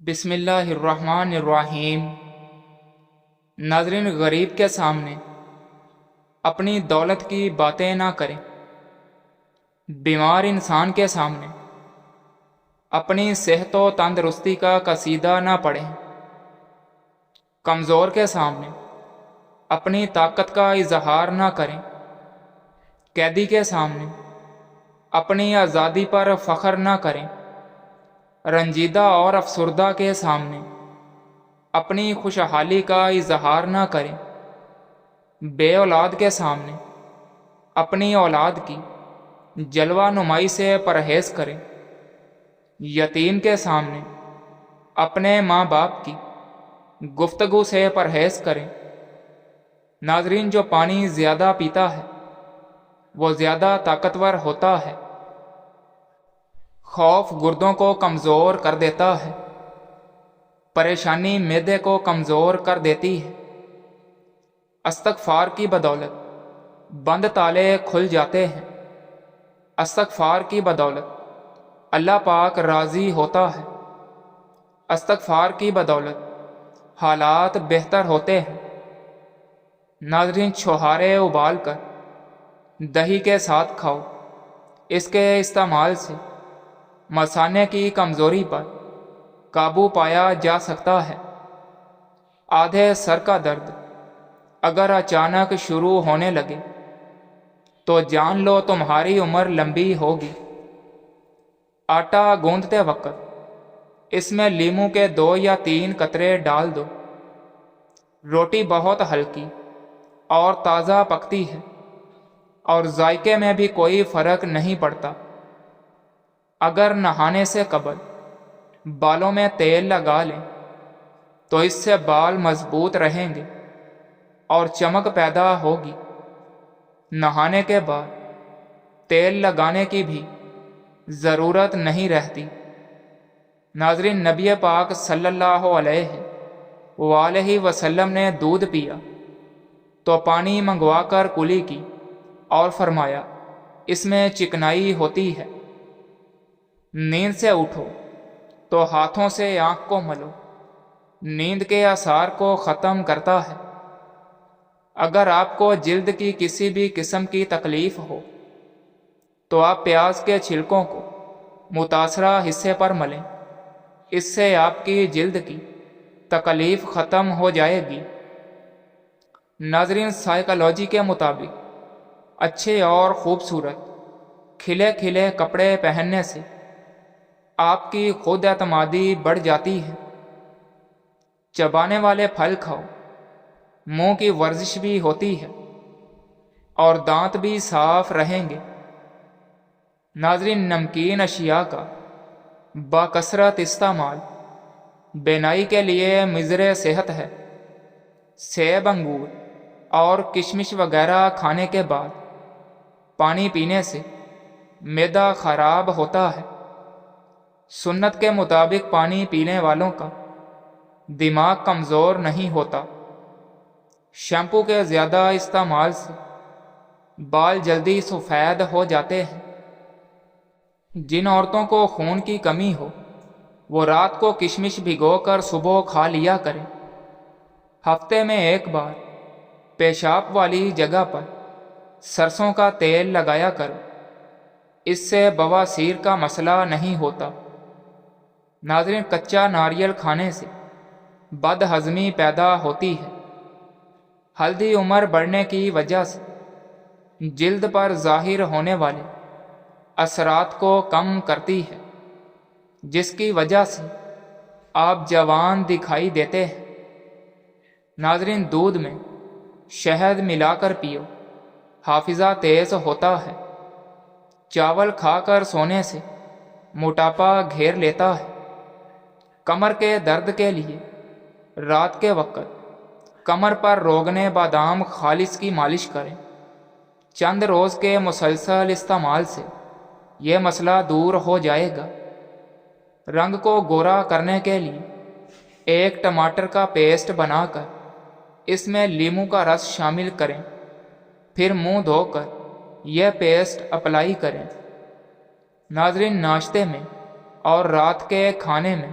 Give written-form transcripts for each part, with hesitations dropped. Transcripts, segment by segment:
بسم اللہ الرحمن الرحیم۔ ناظرین، غریب کے سامنے اپنی دولت کی باتیں نہ کریں، بیمار انسان کے سامنے اپنی صحت و تندرستی کا قصیدہ نہ پڑھیں، کمزور کے سامنے اپنی طاقت کا اظہار نہ کریں، قیدی کے سامنے اپنی آزادی پر فخر نہ کریں، رنجیدہ اور افسردہ کے سامنے اپنی خوشحالی کا اظہار نہ کریں، بے اولاد کے سامنے اپنی اولاد کی جلوہ نمائی سے پرہیز کریں، یتیم کے سامنے اپنے ماں باپ کی گفتگو سے پرہیز کریں۔ ناظرین، جو پانی زیادہ پیتا ہے وہ زیادہ طاقتور ہوتا ہے۔ خوف گردوں کو کمزور کر دیتا ہے، پریشانی معدے کو کمزور کر دیتی ہے۔ استغفار کی بدولت بند تالے کھل جاتے ہیں، استغفار کی بدولت اللہ پاک راضی ہوتا ہے، استغفار کی بدولت حالات بہتر ہوتے ہیں۔ ناظرین، چھوہارے ابال کر دہی کے ساتھ کھاؤ، اس کے استعمال سے مثانے کی کمزوری پر قابو پایا جا سکتا ہے۔ آدھے سر کا درد اگر اچانک شروع ہونے لگے تو جان لو تمہاری عمر لمبی ہوگی۔ آٹا گوندتے وقت اس میں لیموں کے 2 یا 3 قطرے ڈال دو۔ روٹی بہت ہلکی اور تازہ پکتی ہے اور ذائقے میں بھی کوئی فرق نہیں پڑتا۔ اگر نہانے سے قبل بالوں میں تیل لگا لیں تو اس سے بال مضبوط رہیں گے اور چمک پیدا ہوگی۔ نہانے کے بعد تیل لگانے کی بھی ضرورت نہیں رہتی۔ ناظرین، نبی پاک صلی اللہ علیہ وآلہ وسلم نے دودھ پیا تو پانی منگوا کر کلی کی اور فرمایا اس میں چکنائی ہوتی ہے۔ نیند سے اٹھو تو ہاتھوں سے آنکھ کو ملو، نیند کے آثار کو ختم کرتا ہے۔ اگر آپ کو جلد کی کسی بھی قسم کی تکلیف ہو تو آپ پیاز کے چھلکوں کو متاثرہ حصے پر ملیں، اس سے آپ کی جلد کی تکلیف ختم ہو جائے گی۔ ناظرین، سائیکالوجی کے مطابق اچھے اور خوبصورت کھلے کھلے کپڑے پہننے سے آپ کی خود اعتمادی بڑھ جاتی ہے۔ چبانے والے پھل کھاؤ، منہ کی ورزش بھی ہوتی ہے اور دانت بھی صاف رہیں گے۔ ناظرین، نمکین اشیاء کا باکثرت استعمال بینائی کے لیے مضر صحت ہے۔ سیب، انگور اور کشمش وغیرہ کھانے کے بعد پانی پینے سے معدہ خراب ہوتا ہے۔ سنت کے مطابق پانی پینے والوں کا دماغ کمزور نہیں ہوتا۔ شیمپو کے زیادہ استعمال سے بال جلدی سفید ہو جاتے ہیں۔ جن عورتوں کو خون کی کمی ہو وہ رات کو کشمش بھگو کر صبح کھا لیا کریں۔ ہفتے میں ایک بار پیشاب والی جگہ پر سرسوں کا تیل لگایا کرو، اس سے بواسیر کا مسئلہ نہیں ہوتا۔ ناظرین، کچا ناریل کھانے سے بد ہضمی پیدا ہوتی ہے۔ ہلدی عمر بڑھنے کی وجہ سے جلد پر ظاہر ہونے والے اثرات کو کم کرتی ہے، جس کی وجہ سے آپ جوان دکھائی دیتے ہیں۔ ناظرین، دودھ میں شہد ملا کر پیو، حافظہ تیز ہوتا ہے۔ چاول کھا کر سونے سے موٹاپا گھیر لیتا ہے۔ کمر کے درد کے لیے رات کے وقت کمر پر روغن بادام خالص کی مالش کریں۔ چند روز کے مسلسل استعمال سے یہ مسئلہ دور ہو جائے گا۔ رنگ کو گورا کرنے کے لیے ایک ٹماٹر کا پیسٹ بنا کر اس میں لیموں کا رس شامل کریں، پھر منہ دھو کر یہ پیسٹ اپلائی کریں۔ ناظرین، ناشتے میں اور رات کے کھانے میں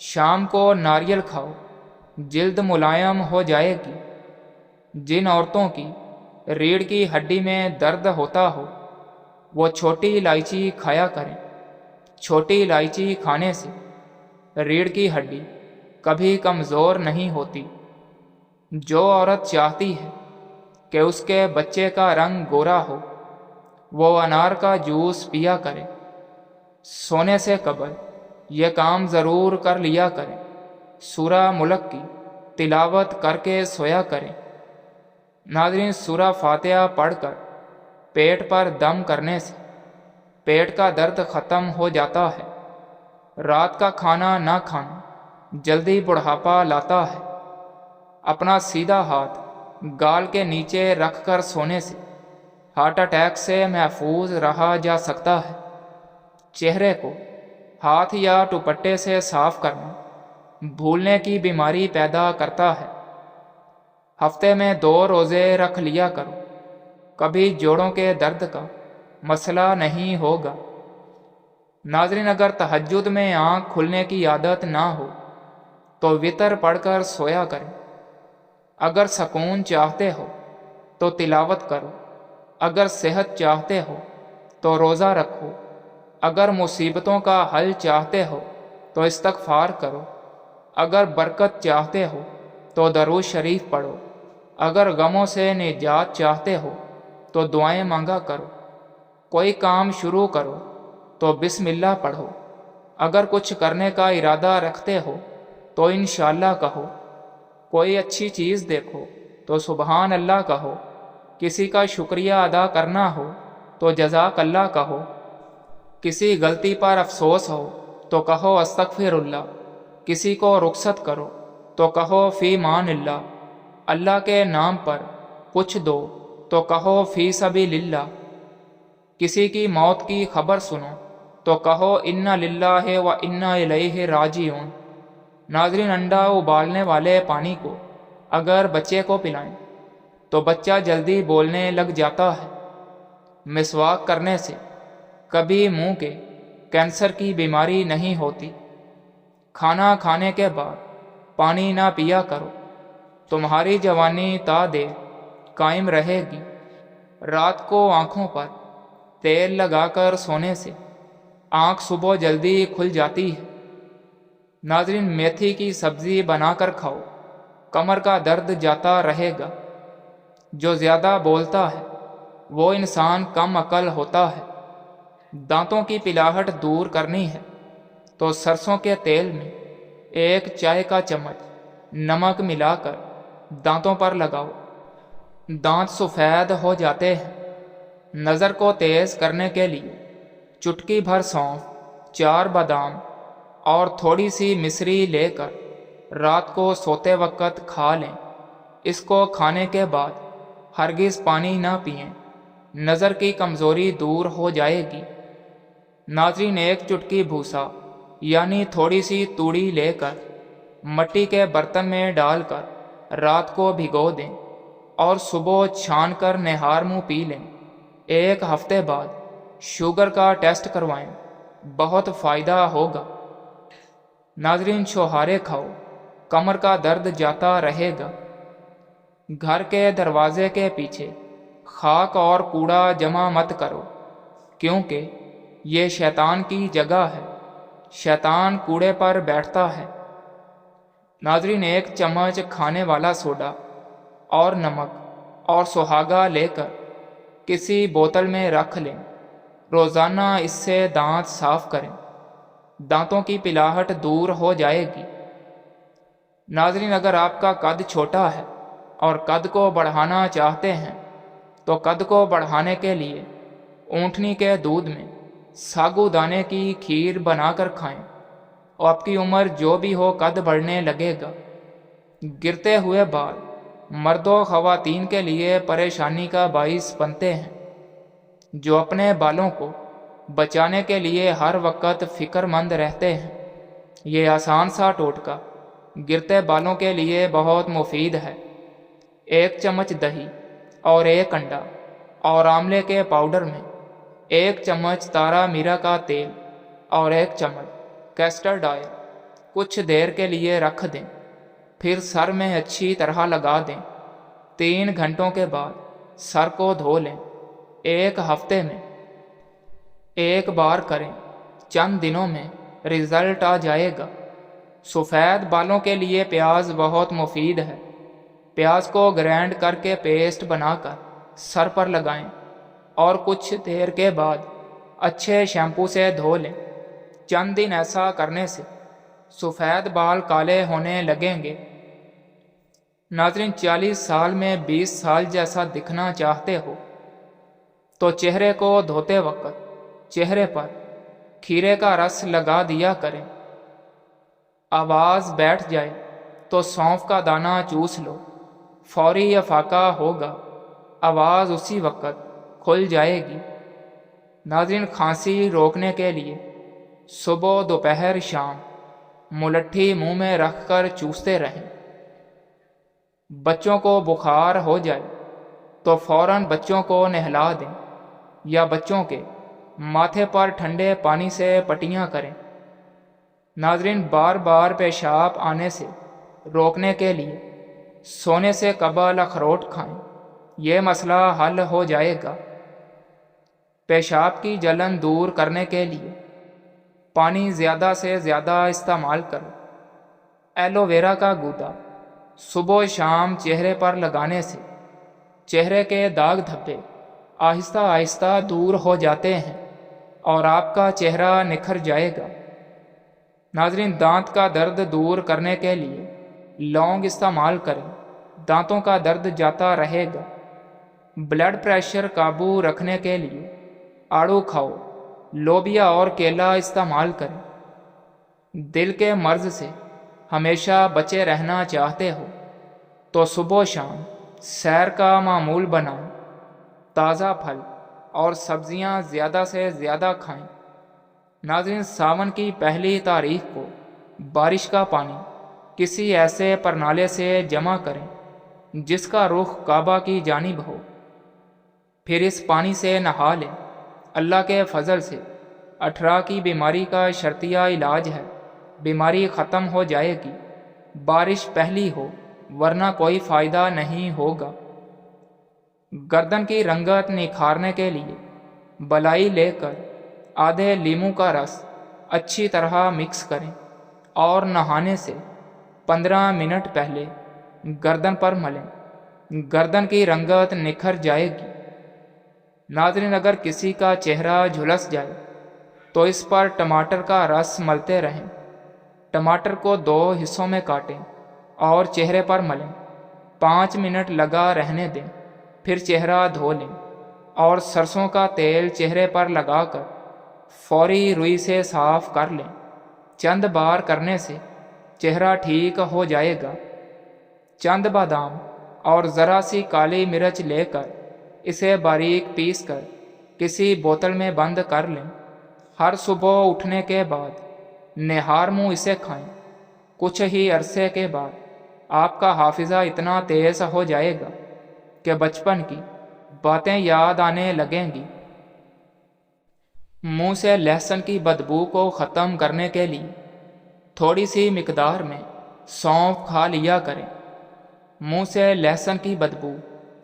شام کو ناریل کھاؤ، جلد ملائم ہو جائے گی۔ جن عورتوں کی ریڑھ کی ہڈی میں درد ہوتا ہو وہ چھوٹی الائچی کھایا کریں۔ چھوٹی الائچی کھانے سے ریڑھ کی ہڈی کبھی کمزور نہیں ہوتی۔ جو عورت چاہتی ہے کہ اس کے بچے کا رنگ گورا ہو وہ انار کا جوس پیا کرے۔ سونے سے قبل یہ کام ضرور کر لیا کریں۔ سورہ ملک کی تلاوت کر کے سویا کریں۔ ناظرین، سورہ فاتحہ پڑھ کر پیٹ پر دم کرنے سے پیٹ کا درد ختم ہو جاتا ہے۔ رات کا کھانا نہ کھانا جلدی بڑھاپا لاتا ہے۔ اپنا سیدھا ہاتھ گال کے نیچے رکھ کر سونے سے ہارٹ اٹیک سے محفوظ رہا جا سکتا ہے۔ چہرے کو ہاتھ یا دوپٹے سے صاف کرنا بھولنے کی بیماری پیدا کرتا ہے۔ ہفتے میں 2 روزے رکھ لیا کرو، کبھی جوڑوں کے درد کا مسئلہ نہیں ہوگا۔ ناظرین، اگر تہجد میں آنکھ کھلنے کی عادت نہ ہو تو وتر پڑھ کر سویا کریں۔ اگر سکون چاہتے ہو تو تلاوت کرو۔ اگر صحت چاہتے ہو تو روزہ رکھو۔ اگر مصیبتوں کا حل چاہتے ہو تو استغفار کرو۔ اگر برکت چاہتے ہو تو درود شریف پڑھو۔ اگر غموں سے نجات چاہتے ہو تو دعائیں مانگا کرو۔ کوئی کام شروع کرو تو بسم اللہ پڑھو۔ اگر کچھ کرنے کا ارادہ رکھتے ہو تو انشاءاللہ کہو۔ کوئی اچھی چیز دیکھو تو سبحان اللہ کہو۔ کسی کا شکریہ ادا کرنا ہو تو جزاک اللہ کہو۔ کسی غلطی پر افسوس ہو تو کہو استغفر اللہ۔ کسی کو رخصت کرو تو کہو فی مان اللہ۔ اللہ کے نام پر کچھ دو تو کہو فی سبیل اللہ۔ کسی کی موت کی خبر سنو تو کہو انا للہ و انا الیہ راجعون۔ ناظرین، انڈا ابالنے والے پانی کو اگر بچے کو پلائیں تو بچہ جلدی بولنے لگ جاتا ہے۔ مسواک کرنے سے کبھی منہ کے کینسر کی بیماری نہیں ہوتی۔ کھانا کھانے کے بعد پانی نہ پیا کرو، تمہاری جوانی تا دیر قائم رہے گی۔ رات کو آنکھوں پر تیل لگا کر سونے سے آنکھ صبح جلدی کھل جاتی ہے۔ ناظرین، میتھی کی سبزی بنا کر کھاؤ، کمر کا درد جاتا رہے گا۔ جو زیادہ بولتا ہے وہ انسان کم عقل ہوتا ہے۔ دانتوں کی پلاہٹ دور کرنی ہے تو سرسوں کے تیل میں 1 چائے کا چمچ نمک ملا کر دانتوں پر لگاؤ۔ دانت سفید ہو جاتے ہیں۔ نظر کو تیز کرنے کے لیے چٹکی بھر سونف، 4 بادام اور تھوڑی سی مصری لے کر رات کو سوتے وقت کھا لیں۔ اس کو کھانے کے بعد ہرگز پانی نہ پئیں، نظر کی کمزوری دور ہو جائے گی۔ ناظرین، 1 چٹکی بھوسا یعنی تھوڑی سی توڑی لے کر مٹی کے برتن میں ڈال کر رات کو بھگو دیں اور صبح چھان کر نہار منہ پی لیں۔ 1 ہفتے بعد شوگر کا ٹیسٹ کروائیں، بہت فائدہ ہوگا۔ ناظرین، چھوہارے کھاؤ، کمر کا درد جاتا رہے گا۔ گھر کے دروازے کے پیچھے خاک اور کوڑا جمع مت کرو، کیونکہ یہ شیطان کی جگہ ہے۔ شیطان کوڑے پر بیٹھتا ہے۔ ناظرین، 1 چمچ کھانے والا سوڈا اور نمک اور سہاگا لے کر کسی بوتل میں رکھ لیں۔ روزانہ اس سے دانت صاف کریں، دانتوں کی پلاہٹ دور ہو جائے گی۔ ناظرین، اگر آپ کا قد چھوٹا ہے اور قد کو بڑھانا چاہتے ہیں تو قد کو بڑھانے کے لیے اونٹنی کے دودھ میں ساگو دانے کی کھیر بنا کر کھائیں اور آپ کی عمر جو بھی ہو قد بڑھنے لگے گا۔ گرتے ہوئے بال مرد و خواتین کے لیے پریشانی کا باعث بنتے ہیں، جو اپنے بالوں کو بچانے کے لیے ہر وقت فکر مند رہتے ہیں۔ یہ آسان سا ٹوٹکا گرتے بالوں کے لیے بہت مفید ہے۔ 1 چمچ دہی اور 1 انڈا اور آملے کے پاؤڈر میں 1 چمچ تارا میرا کا تیل اور 1 چمچ کیسٹرڈ آئل کچھ دیر کے لیے رکھ دیں، پھر سر میں اچھی طرح لگا دیں۔ 3 گھنٹوں کے بعد سر کو دھو لیں۔ 1 ہفتے میں 1 بار کریں، چند دنوں میں رزلٹ آ جائے گا۔ سفید بالوں کے لیے پیاز بہت مفید ہے۔ پیاز کو گرائنڈ کر کے پیسٹ بنا کر سر پر لگائیں اور کچھ دیر کے بعد اچھے شیمپو سے دھو لیں۔ چند دن ایسا کرنے سے سفید بال کالے ہونے لگیں گے۔ ناظرین، 40 سال میں 20 سال جیسا دکھنا چاہتے ہو تو چہرے کو دھوتے وقت چہرے پر کھیرے کا رس لگا دیا کریں۔ آواز بیٹھ جائے تو سونف کا دانہ چوس لو، فوری افاقہ ہوگا، آواز اسی وقت کھل جائے گی۔ ناظرین، کھانسی روکنے کے لیے صبح، دوپہر، شام ملٹھی منہ میں رکھ کر چوستے رہیں۔ بچوں کو بخار ہو جائے تو فوراً بچوں کو نہلا دیں یا بچوں کے ماتھے پر ٹھنڈے پانی سے پٹیاں کریں۔ ناظرین، بار بار پیشاب آنے سے روکنے کے لیے سونے سے قبل اخروٹ کھائیں، یہ مسئلہ حل ہو جائے گا۔ پیشاب کی جلن دور کرنے کے لیے پانی زیادہ سے زیادہ استعمال کرو۔ ایلو ویرا کا گودا صبح و شام چہرے پر لگانے سے چہرے کے داغ دھبے آہستہ آہستہ دور ہو جاتے ہیں اور آپ کا چہرہ نکھر جائے گا۔ ناظرین، دانت کا درد دور کرنے کے لیے لونگ استعمال کریں، دانتوں کا درد جاتا رہے گا۔ بلڈ پریشر قابو رکھنے کے لیے آڑو کھاؤ، لوبیا اور کیلا استعمال کریں۔ دل کے مرض سے ہمیشہ بچے رہنا چاہتے ہو تو صبح و شام سیر کا معمول بنائیں۔ تازہ پھل اور سبزیاں زیادہ سے زیادہ کھائیں۔ ناظرین، ساون کی پہلی تاریخ کو بارش کا پانی کسی ایسے پرنالے سے جمع کریں جس کا رخ کعبہ کی جانب ہو، پھر اس پانی سے نہا لیں۔ اللہ کے فضل سے 18 کی بیماری کا شرطیہ علاج ہے، بیماری ختم ہو جائے گی۔ بارش پہلی ہو ورنہ کوئی فائدہ نہیں ہوگا۔ گردن کی رنگت نکھارنے کے لیے بلائی لے کر آدھے لیموں کا رس اچھی طرح مکس کریں اور نہانے سے 15 منٹ پہلے گردن پر ملیں، گردن کی رنگت نکھر جائے گی۔ ناظرین، اگر کسی کا چہرہ جھلس جائے تو اس پر ٹماٹر کا رس ملتے رہیں۔ ٹماٹر کو 2 حصوں میں کاٹیں اور چہرے پر ملیں، 5 منٹ لگا رہنے دیں، پھر چہرہ دھو لیں اور سرسوں کا تیل چہرے پر لگا کر فوری روئی سے صاف کر لیں۔ چند بار کرنے سے چہرہ ٹھیک ہو جائے گا۔ چند بادام اور ذرا سی کالی مرچ لے کر اسے باریک پیس کر کسی بوتل میں بند کر لیں۔ ہر صبح اٹھنے کے بعد نہار منہ اسے کھائیں۔ کچھ ہی عرصے کے بعد آپ کا حافظہ اتنا تیز ہو جائے گا کہ بچپن کی باتیں یاد آنے لگیں گی۔ منہ سے لہسن کی بدبو کو ختم کرنے کے لیے تھوڑی سی مقدار میں سونف کھا لیا کریں، منہ سے لہسن کی بدبو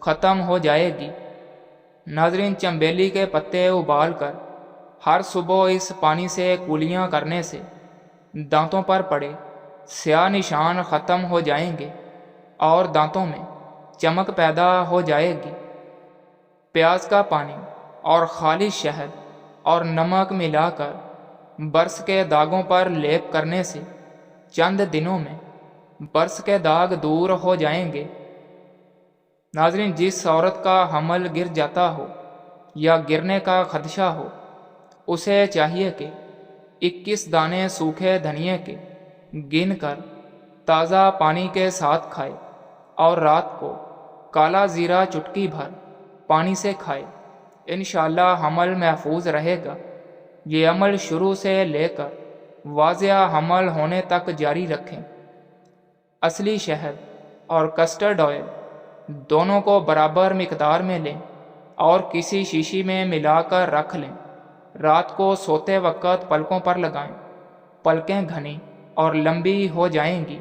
ختم ہو جائے گی۔ ناظرین، چنبیلی کے پتے ابال کر ہر صبح اس پانی سے کولیاں کرنے سے دانتوں پر پڑے سیاہ نشان ختم ہو جائیں گے اور دانتوں میں چمک پیدا ہو جائے گی۔ پیاز کا پانی اور خالص شہد اور نمک ملا کر برس کے داغوں پر لیپ کرنے سے چند دنوں میں برس کے داغ دور ہو جائیں گے۔ ناظرین، جس عورت کا حمل گر جاتا ہو یا گرنے کا خدشہ ہو اسے چاہیے کہ 21 دانے سوکھے دھنیے کے گن کر تازہ پانی کے ساتھ کھائے اور رات کو کالا زیرہ چٹکی بھر پانی سے کھائے۔ انشاءاللہ حمل محفوظ رہے گا۔ یہ عمل شروع سے لے کر واضح حمل ہونے تک جاری رکھیں۔ اصلی شہد اور کسٹرڈ آئل دونوں کو برابر مقدار میں لیں اور کسی شیشی میں ملا کر رکھ لیں۔ رات کو سوتے وقت پلکوں پر لگائیں۔ پلکیں گھنی اور لمبی ہو جائیں گی۔